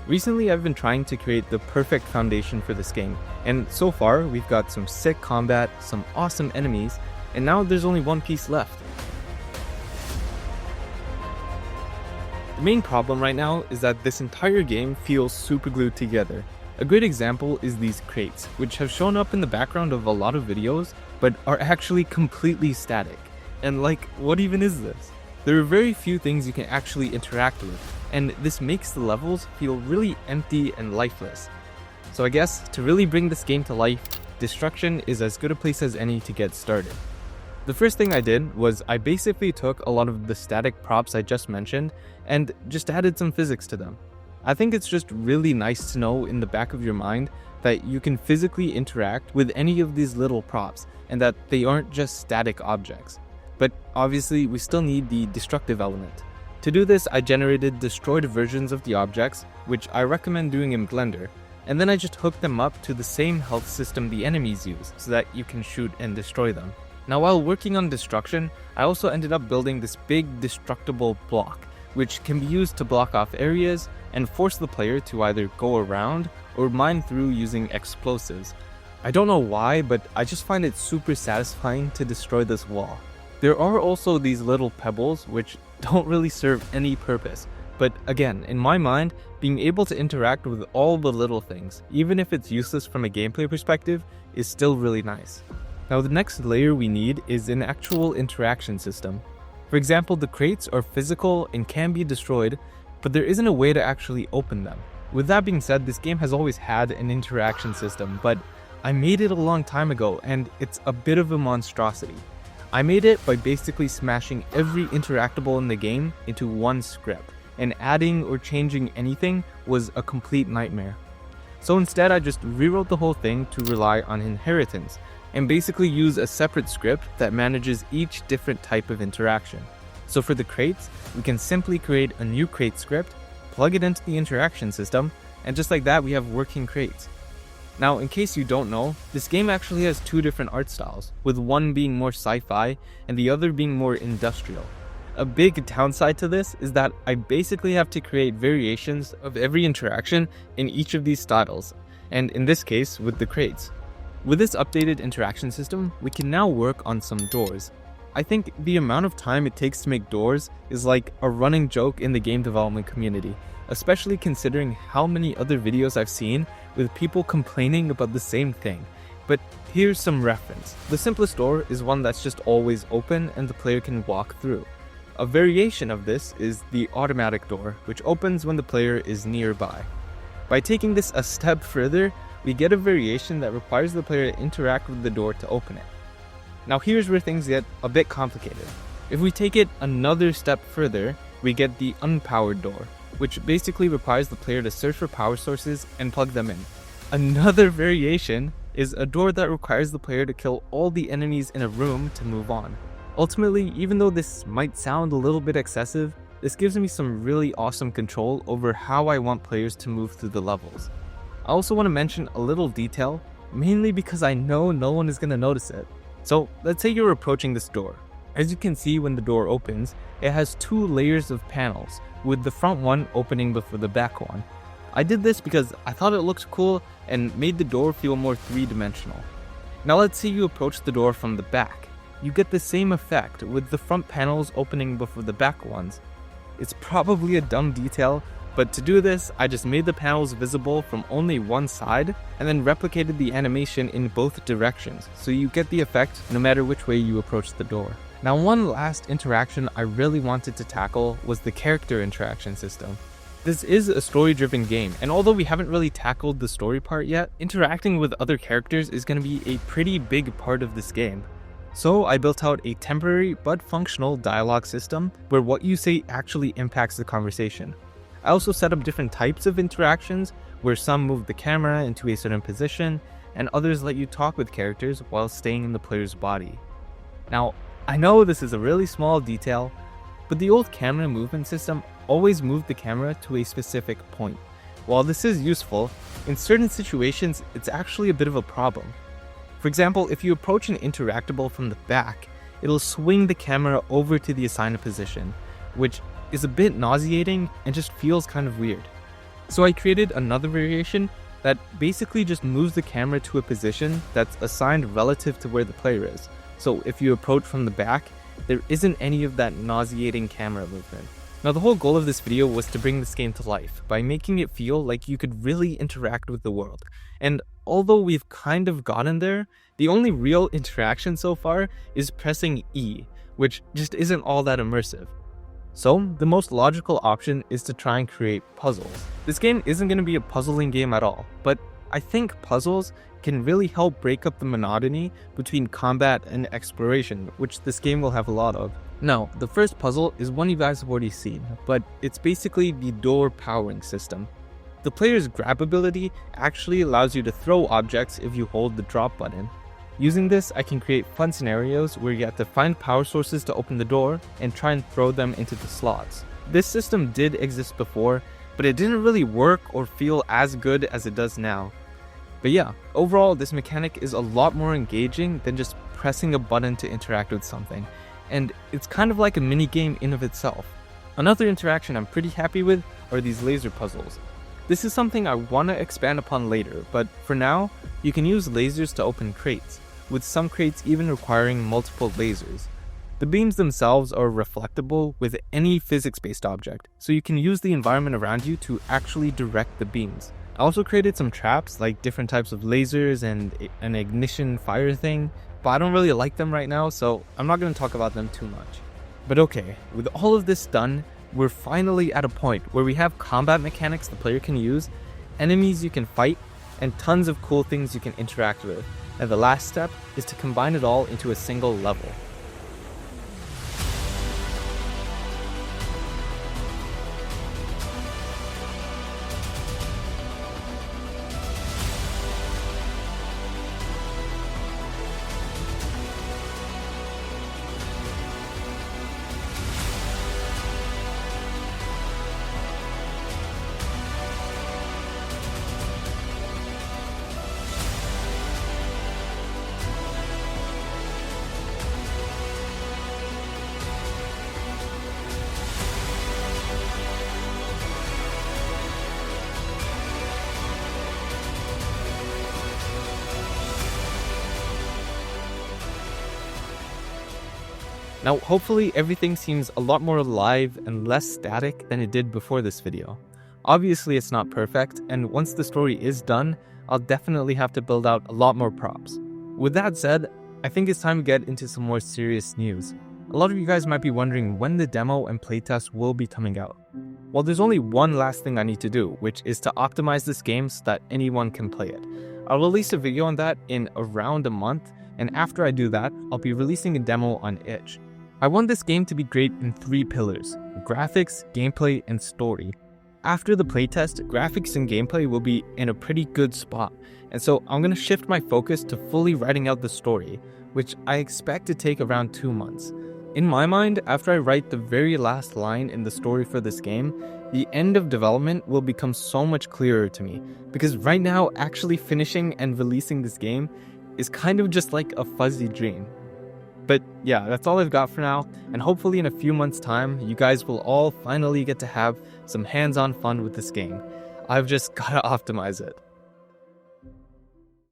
Recently, I've been trying to create the perfect foundation for this game, and so far, we've got some sick combat, some awesome enemies, and now there's only one piece left. The main problem right now is that this entire game feels super glued together. A great example is these crates, which have shown up in the background of a lot of videos, but are actually completely static. And like, what even is this? There are very few things you can actually interact with, and this makes the levels feel really empty and lifeless. So I guess, to really bring this game to life, Destruction is as good a place as any to get started. The first thing I did was I basically took a lot of the static props I just mentioned and just added some physics to them. I think it's just really nice to know in the back of your mind that you can physically interact with any of these little props and that they aren't just static objects. But obviously we still need the destructive element. To do this, I generated destroyed versions of the objects, which I recommend doing in Blender, and then I just hooked them up to the same health system the enemies use so that you can shoot and destroy them. Now while working on destruction, I also ended up building this big destructible block, which can be used to block off areas and force the player to either go around or mine through using explosives. I don't know why, but I just find it super satisfying to destroy this wall. There are also these little pebbles which don't really serve any purpose, but again, in my mind, being able to interact with all the little things, even if it's useless from a gameplay perspective, is still really nice. Now the next layer we need is an actual interaction system. For example, the crates are physical and can be destroyed, but there isn't a way to actually open them. With that being said, this game has always had an interaction system, but I made it a long time ago and it's a bit of a monstrosity. I made it by basically smashing every interactable in the game into one script, and adding or changing anything was a complete nightmare. So instead I just rewrote the whole thing to rely on inheritance, and basically use a separate script that manages each different type of interaction. So for the crates, we can simply create a new crate script, plug it into the interaction system, and just like that we have working crates. Now in case you don't know, this game actually has two different art styles, with one being more sci-fi and the other being more industrial. A big downside to this is that I basically have to create variations of every interaction in each of these styles, and in this case with the crates. With this updated interaction system, we can now work on some doors. I think the amount of time it takes to make doors is like a running joke in the game development community, especially considering how many other videos I've seen with people complaining about the same thing. But here's some reference. The simplest door is one that's just always open and the player can walk through. A variation of this is the automatic door, which opens when the player is nearby. By taking this a step further, we get a variation that requires the player to interact with the door to open it. Now here's where things get a bit complicated. If we take it another step further, we get the unpowered door, which basically requires the player to search for power sources and plug them in. Another variation is a door that requires the player to kill all the enemies in a room to move on. Ultimately, even though this might sound a little bit excessive, this gives me some really awesome control over how I want players to move through the levels. I also want to mention a little detail, mainly because I know no one is going to notice it. So let's say you're approaching this door. As you can see when the door opens, it has two layers of panels, with the front one opening before the back one. I did this because I thought it looked cool and made the door feel more three-dimensional. Now let's say you approach the door from the back. You get the same effect with the front panels opening before the back ones. It's probably a dumb detail, but to do this, I just made the panels visible from only one side and then replicated the animation in both directions, so you get the effect no matter which way you approach the door. Now one last interaction I really wanted to tackle was the character interaction system. This is a story-driven game, and although we haven't really tackled the story part yet, interacting with other characters is going to be a pretty big part of this game. So I built out a temporary but functional dialogue system where what you say actually impacts the conversation. I also set up different types of interactions where some move the camera into a certain position and others let you talk with characters while staying in the player's body. Now, I know this is a really small detail, but the old camera movement system always moved the camera to a specific point. While this is useful, in certain situations it's actually a bit of a problem. For example, if you approach an interactable from the back, it'll swing the camera over to the assigned position, which is a bit nauseating and just feels kind of weird. So I created another variation that basically just moves the camera to a position that's assigned relative to where the player is. So if you approach from the back, there isn't any of that nauseating camera movement. Now the whole goal of this video was to bring this game to life by making it feel like you could really interact with the world. And although we've kind of gotten there, the only real interaction so far is pressing E, which just isn't all that immersive. So the most logical option is to try and create puzzles. This game isn't going to be a puzzling game at all, but I think puzzles can really help break up the monotony between combat and exploration, which this game will have a lot of. Now, the first puzzle is one you guys have already seen, but it's basically the door powering system. The player's grab ability actually allows you to throw objects if you hold the drop button. Using this, I can create fun scenarios where you have to find power sources to open the door and try and throw them into the slots. This system did exist before, but it didn't really work or feel as good as it does now. But yeah, overall this mechanic is a lot more engaging than just pressing a button to interact with something, and it's kind of like a mini game in of itself. Another interaction I'm pretty happy with are these laser puzzles. This is something I want to expand upon later, but for now, you can use lasers to open crates, with some crates even requiring multiple lasers. The beams themselves are reflectable with any physics-based object, so you can use the environment around you to actually direct the beams. I also created some traps like different types of lasers and an ignition fire thing, but I don't really like them right now, so I'm not going to talk about them too much. But okay, with all of this done, we're finally at a point where we have combat mechanics the player can use, enemies you can fight, and tons of cool things you can interact with. And the last step is to combine it all into a single level. Now, hopefully everything seems a lot more alive and less static than it did before this video. Obviously it's not perfect, and once the story is done, I'll definitely have to build out a lot more props. With that said, I think it's time to get into some more serious news. A lot of you guys might be wondering when the demo and playtest will be coming out. Well, there's only one last thing I need to do, which is to optimize this game so that anyone can play it. I'll release a video on that in around a month, and after I do that, I'll be releasing a demo on itch. I want this game to be great in 3 pillars: graphics, gameplay, and story. After the playtest, graphics and gameplay will be in a pretty good spot, and so I'm going to shift my focus to fully writing out the story, which I expect to take around 2 months. In my mind, after I write the very last line in the story for this game, the end of development will become so much clearer to me, because right now actually finishing and releasing this game is kind of just like a fuzzy dream. But yeah, that's all I've got for now, and hopefully in a few months' time, you guys will all finally get to have some hands-on fun with this game. I've just gotta optimize it.